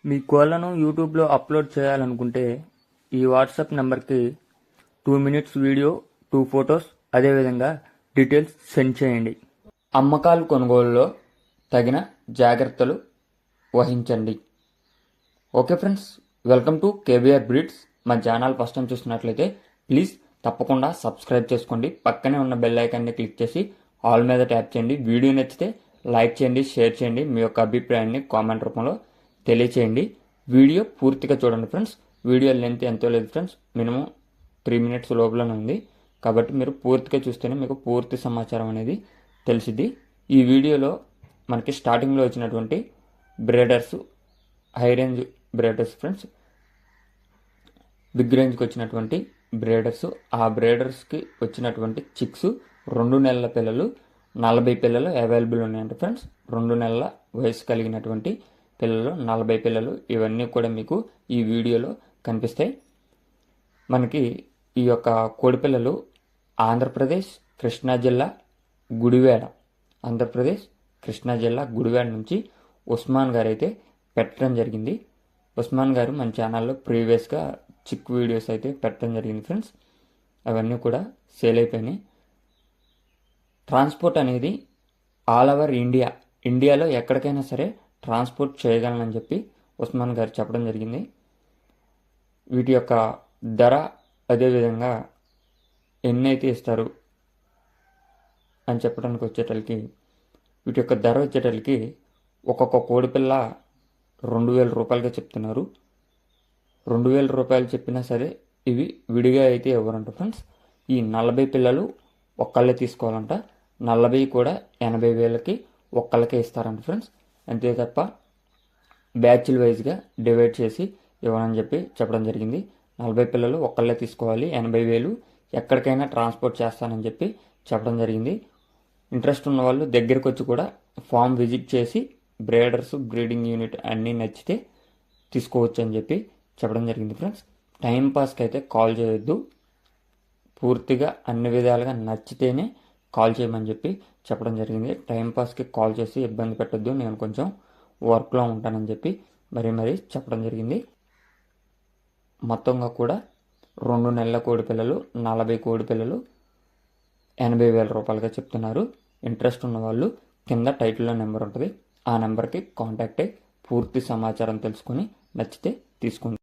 మీ కోళ్లను యూట్యూబ్లో అప్లోడ్ చేయాలనుకుంటే ఈ వాట్సాప్ నెంబర్కి 2 మినిట్స్ వీడియో, 2 ఫొటోస్, అదేవిధంగా డీటెయిల్స్ సెండ్ చేయండి. అమ్మకాలు కొనుగోలులో తగిన జాగ్రత్తలు వహించండి. Okay friends, welcome to KBR breeds. మా ఛానల్ ఫస్ట్ టైం చూస్తున్నట్లయితే ప్లీజ్ తప్పకుండా సబ్స్క్రైబ్ చేసుకోండి. పక్కనే ఉన్న బెల్ ఐకాన్ని క్లిక్ చేసి ఆల్ మీద ట్యాప్ చేయండి. వీడియో నచ్చితే లైక్ చేయండి, షేర్ చేయండి. మీ యొక్క అభిప్రాయాన్ని కామెంట్ రూపంలో తెలియచేయండి. వీడియో పూర్తిగా చూడండి ఫ్రెండ్స్. వీడియో లెంత్ ఎంతో లేదు ఫ్రెండ్స్, మినిమం 3 మినిట్స్ లోపలనే ఉంది. కాబట్టి మీరు పూర్తిగా చూస్తేనే మీకు పూర్తి సమాచారం అనేది తెలిసిద్ది. ఈ వీడియోలో మనకి స్టార్టింగ్లో వచ్చినటువంటి బ్రేడర్స్, హై రేంజ్ బ్రేడర్స్ ఫ్రెండ్స్, బిగ్ రేంజ్కి వచ్చినటువంటి బ్రేడర్స్, ఆ బ్రేడర్స్కి వచ్చినటువంటి చిక్స్ 2 నెలల పిల్లలు, 40 పిల్లలు అవైలబుల్ ఉన్నాయంట ఫ్రెండ్స్. 2 నెలల వయసు కలిగినటువంటి పిల్లలు, 40 పిల్లలు, ఇవన్నీ కూడా మీకు ఈ వీడియోలో కనిపిస్తాయి. మనకి ఈ యొక్క కోడి పిల్లలు ఆంధ్రప్రదేశ్ కృష్ణా జిల్లా గుడివాడ, ఆంధ్రప్రదేశ్ కృష్ణా జిల్లా గుడివాడ నుంచి ఉస్మాన్ గారు అయితే పెట్టడం జరిగింది. ఉస్మాన్ గారు మన ఛానల్లో ప్రీవియస్గా చిక్ వీడియోస్ అయితే పెట్టడం జరిగింది ఫ్రెండ్స్. అవన్నీ కూడా సేల్ అయిపోయినాయి. ట్రాన్స్పోర్ట్ అనేది ఆల్ ఓవర్ ఇండియాలో ఎక్కడికైనా సరే ట్రాన్స్పోర్ట్ చేయగలనని చెప్పి ఉస్మాన్ గారు చెప్పడం జరిగింది. వీటి యొక్క ధర, అదేవిధంగా ఎన్ని అయితే ఇస్తారు అని చెప్పడానికి వచ్చేటలకి, వీటి యొక్క ధర వచ్చేటలకి ఒక్కొక్క కోడిపిల్ల 2000 రూపాయలుగా చెప్తున్నారు. 2000 రూపాయలు చెప్పినా సరే ఇవి విడిగా అయితే ఇవ్వరంట ఫ్రెండ్స్. ఈ 40 పిల్లలు ఒక్కళ్ళే తీసుకోవాలంట. 40 కూడా 80,000కి ఒక్కళ్ళకే ఇస్తారంట ఫ్రెండ్స్. అంతే తప్ప బ్యాచ్ల వైజ్గా డివైడ్ చేసి ఇవ్వనని చెప్పి చెప్పడం జరిగింది. 40 పిల్లలు ఒక్కళ్ళే తీసుకోవాలి, 80,000 ఎక్కడికైనా ట్రాన్స్పోర్ట్ చేస్తానని చెప్పి చెప్పడం జరిగింది. ఇంట్రెస్ట్ ఉన్న వాళ్ళు దగ్గరికి వచ్చి కూడా ఫామ్ విజిట్ చేసి బ్రేడర్స్, బ్రీడింగ్ యూనిట్ అన్నీ నచ్చితే తీసుకోవచ్చు అని చెప్పి చెప్పడం జరిగింది ఫ్రెండ్స్. టైంపాస్కి అయితే కాల్ చేయొద్దు, పూర్తిగా అన్ని విధాలుగా నచ్చితేనే కాల్ చేయమని చెప్పి చెప్పడం జరిగింది. టైంపాస్కి కాల్ చేసి ఇబ్బంది పెట్టద్దు, నేను కొంచెం వర్క్లో ఉంటానని చెప్పి మరీ చెప్పడం జరిగింది. మొత్తంగా కూడా 2 నెలల కోడి పిల్లలు, 40 కోడి పిల్లలు 80,000 రూపాయలుగా చెప్తున్నారు. ఇంట్రెస్ట్ ఉన్న వాళ్ళు కింద టైటిల్లో నెంబర్ ఉంటుంది, ఆ నెంబర్కి కాంటాక్ట్ అయ్యి పూర్తి సమాచారం తెలుసుకొని నచ్చితే తీసుకోండి.